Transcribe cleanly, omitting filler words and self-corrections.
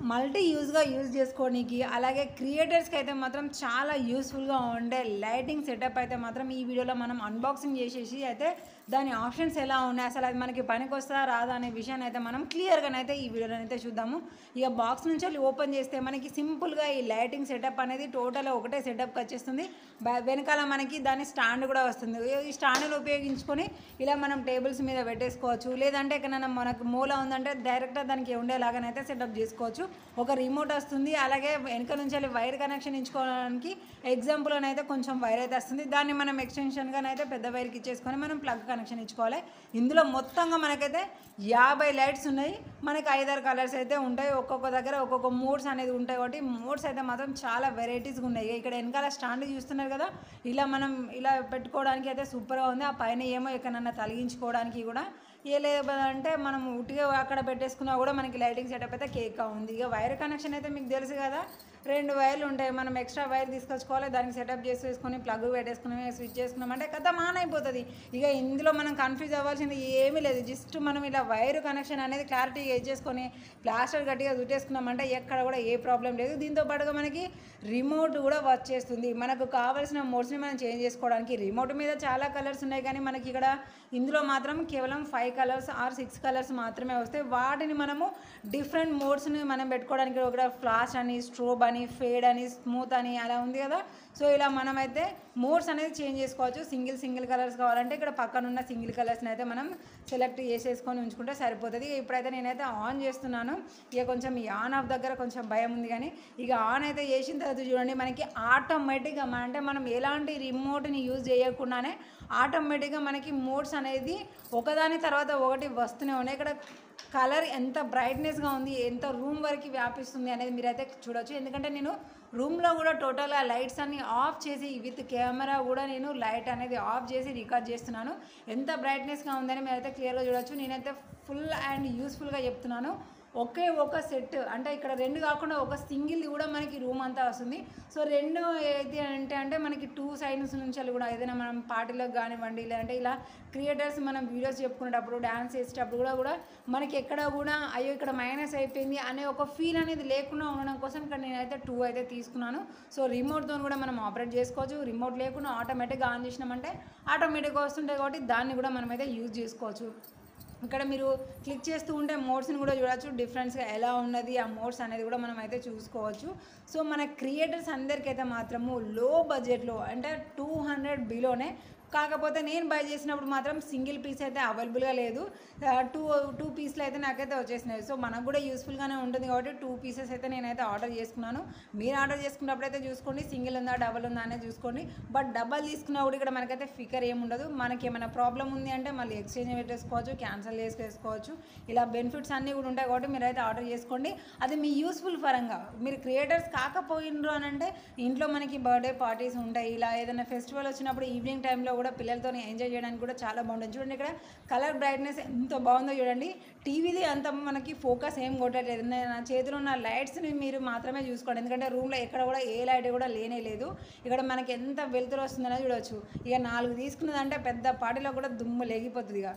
Multi యూజ్గా use చేసుకోవడానికి అలాగే క్రియేటర్స్కి అయితే మాత్రం చాలా యూస్ఫుల్గా ఉండే లైటింగ్ సెటప్ అయితే మాత్రం ఈ వీడియోలో మనం అన్బాక్సింగ్ చేసేసి అయితే దాని ఆప్షన్స్ ఎలా ఉన్నాయి, అసలు అది మనకి పనికి వస్తుందా రాదా అనే విషయాన్ని అయితే మనం క్లియర్గానైతే ఈ వీడియోలో అయితే చూద్దాము. ఇక బాక్స్ నుంచి వెళ్ళి ఓపెన్ చేస్తే మనకి సింపుల్గా ఈ లైటింగ్ సెటప్ అనేది టోటల్ ఒకటే సెటప్కి వచ్చేస్తుంది. వెనకాల మనకి దాని స్టాండ్ కూడా వస్తుంది. ఈ స్టాండ్ని ఉపయోగించుకొని ఇలా మనం టేబుల్స్ మీద పెట్టేసుకోవచ్చు, లేదంటే ఎక్కడైనా మనకు మూల ఉందంటే డైరెక్ట్గా దానికి ఉండేలాగానైతే సెటప్ చేసుకోవచ్చు. ఒక రిమోట్ వస్తుంది, అలాగే వెనక నుంచి వెళ్ళి వైర్ కనెక్షన్ ఇచ్చుకోవడానికి ఎగ్జాంపుల్ అయితే కొంచెం వైర్ అయితే వస్తుంది. దాన్ని మనం ఎక్స్టెన్షన్గానైతే పెద్ద వైర్కి ఇచ్చేసుకొని మనం ప్లగ్ కనెక్షన్ ఇచ్చుకోవాలి. ఇందులో మొత్తంగా మనకైతే 50 లైట్స్ ఉన్నాయి. మనకి 5-6 కలర్స్ అయితే ఉంటాయి. ఒక్కొక్క దగ్గర ఒక్కొక్క మోడ్స్ అనేది ఉంటాయి. కాబట్టి మోడ్స్ అయితే మాత్రం చాలా వెరైటీస్గా ఉన్నాయి. ఇక్కడ వెనకాల స్టాండ్ చూస్తున్నారు కదా, ఇలా మనం ఇలా పెట్టుకోవడానికి అయితే సూపర్గా ఉంది. ఆ పైన ఏమో ఎక్కడన్నా తలిగించుకోవడానికి కూడా ఏ లేదంటే మనం ఉట్టిగా అక్కడ పెట్టేసుకున్నా కూడా మనకి లైటింగ్ సెటప్ అయితే కేక్గా ఉంది. ఇక వైర్ కనెక్షన్ అయితే మీకు తెలుసు కదా, 2 వైర్లు ఉంటాయి. మనం ఎక్స్ట్రా వైర్ తీసుకొచ్చుకోవాలి, దానికి సెటప్ చేసేసుకొని ప్లగ్ పెట్టేసుకుని స్విచ్ చేసుకున్నామంటే కథ ఆన్ అయిపోతుంది. ఇక ఇందులో మనం కన్ఫ్యూజ్ అవ్వాల్సింది ఏమీ లేదు. జస్ట్ మనం ఇలా వైర్ కనెక్షన్ అనేది క్లారిటీగా ఇచ్చేసుకొని ప్లాస్టర్ గట్టిగా చుట్టేసుకున్నామంటే ఎక్కడ కూడా ఏ ప్రాబ్లం లేదు. దీంతో పాటుగా మనకి రిమోట్ కూడా వచ్చేస్తుంది. మనకు కావాల్సిన మోడ్స్ని మనం చేంజ్ చేసుకోవడానికి. రిమోట్ మీద చాలా కలర్స్ ఉన్నాయి, కానీ మనకి ఇక్కడ ఇందులో మాత్రం కేవలం 5 కలర్స్ ఆర్ 6 కలర్స్ మాత్రమే వస్తాయి. వాటిని మనము డిఫరెంట్ మోడ్స్ని మనం పెట్టుకోవడానికి ఒక ఫ్లాష్ అని, స్ట్రోబ్ అని, ఫేడ్ అని, స్మూత్ అని అలా ఉంది కదా. సో ఇలా మనమైతే మోడ్స్ అనేది చేంజ్ చేసుకోవచ్చు. సింగిల్ కలర్స్ కావాలంటే ఇక్కడ పక్కన ఉన్న సింగిల్ కలర్స్ని అయితే మనం సెలెక్ట్ చేసేసుకొని ఉంచుకుంటే సరిపోతుంది. ఇప్పుడైతే నేనైతే ఆన్ చేస్తున్నాను. ఇక కొంచెం ఈ ఆన్ ఆఫ్ దగ్గర కొంచెం భయం ఉంది, కానీ ఇక ఆన్ అయితే చేసిన తర్వాత చూడండి మనకి ఆటోమేటిక్గా అంటే మనం ఎలాంటి రిమోట్ని యూజ్ చేయకుండానే ఆటోమేటిక్గా మనకి మోడ్స్ అనేది ఒకదాని తర్వాత ఒకటి వస్తూనే ఉన్నాయి. ఇక్కడ కలర్ ఎంత బ్రైట్నెస్గా ఉంది, ఎంత రూమ్ వరకు వ్యాపిస్తుంది అనేది మీరైతే చూడవచ్చు. ఎందుకంటే నేను రూమ్లో కూడా టోటల్గా లైట్స్ అన్ని ఆఫ్ చేసి విత్ కెమెరా కూడా నేను లైట్ అనేది ఆఫ్ చేసి రికార్డ్ చేస్తున్నాను. ఎంత బ్రైట్నెస్గా ఉందని మీరైతే క్లియర్గా చూడవచ్చు. నేనైతే ఫుల్ అండ్ యూస్ఫుల్గా చెప్తున్నాను. ఒకే ఒక సెట్ అంటే ఇక్కడ 2 కాకుండా ఒక సింగిల్ కూడా మనకి రూమ్ అంతా వస్తుంది. సో 2 ఏది అంటే మనకి 2 సైడ్స్ నుంచి కూడా ఏదైనా మనం పార్టీలకు కానివ్వండి, లేదంటే ఇలా క్రియేటర్స్ మనం వీడియోస్ చెప్పుకునేటప్పుడు, డ్యాన్స్ చేసేటప్పుడు కూడా మనకి ఎక్కడ కూడా అయ్యో ఇక్కడ మైనస్ అయిపోయింది అనే ఒక ఫీల్ అనేది లేకుండా ఉండడం కోసం ఇక్కడ నేనైతే 2 అయితే తీసుకున్నాను. సో రిమోట్తో కూడా మనం ఆపరేట్ చేసుకోవచ్చు. రిమోట్ లేకుండా ఆటోమేటిక్గా ఆన్ చేసినామంటే ఆటోమేటిక్గా వస్తుంటాయి, కాబట్టి దాన్ని కూడా మనమైతే యూజ్ చేసుకోవచ్చు. ఇక్కడ మీరు క్లిక్ చేస్తూ ఉంటే మోడ్స్ని కూడా చూడవచ్చు, డిఫరెన్స్గా ఎలా ఉన్నది ఆ మోడ్స్ అనేది కూడా మనం అయితే చూసుకోవచ్చు. సో మన క్రియేటర్స్ అందరికైతే మాత్రము లో బడ్జెట్లో అంటే 200 బిలోనే. కాకపోతే నేను బై చేసినప్పుడు మాత్రం సింగిల్ పీస్ అయితే అవైలబుల్గా లేదు. టూ పీస్లు అయితే నాకైతే వచ్చేసినాయి. సో మనకు కూడా యూస్ఫుల్గానే ఉంటుంది కాబట్టి 2 పీసెస్ అయితే నేనైతే ఆర్డర్ చేసుకున్నాను. మీరు ఆర్డర్ చేసుకున్నప్పుడు అయితే చూసుకోండి, సింగిల్ ఉందా డబల్ ఉందా అనేది చూసుకోండి. బట్ డబల్ తీసుకున్నప్పుడు ఇక్కడ మనకైతే ఫికర్ ఏముండదు. మనకి ఏమైనా ప్రాబ్లం ఉంది అంటే మళ్ళీ ఎక్స్చేంజ్ పెట్టేసుకోవచ్చు, క్యాన్సిల్ చేసుకోవచ్చు. ఇలా బెనిఫిట్స్ అన్నీ కూడా ఉంటాయి కాబట్టి మీరైతే ఆర్డర్ చేసుకోండి. అది మీ యూస్ఫుల్ పరంగా. మీరు క్రియేటర్స్ కాకపోయినరు అని అంటే ఇంట్లో మనకి బర్త్డే పార్టీస్ ఉంటాయి, ఇలా ఏదైనా ఫెస్టివల్ వచ్చినప్పుడు ఈవినింగ్ టైంలో కూడా పిల్లలతో ఎంజాయ్ చేయడానికి కూడా చాలా బాగుంటుంది. చూడండి ఇక్కడ కలర్ బ్రైట్నెస్ ఎంత బాగుందో చూడండి. టీవీది అంత మనకి ఫోకస్ ఏం కొట్టట్లేదు. నా చేతిలో ఉన్న లైట్స్ని మీరు మాత్రమే చూసుకోండి, ఎందుకంటే రూమ్లో ఎక్కడ కూడా ఏ లైట్ కూడా లేనే లేదు. ఇక్కడ మనకి ఎంత వెలుతురు వస్తుందనే చూడవచ్చు. ఇక 4 తీసుకున్నదంటే పెద్ద పార్టీలో కూడా దుమ్ము లేగిపోతుంది. ఇక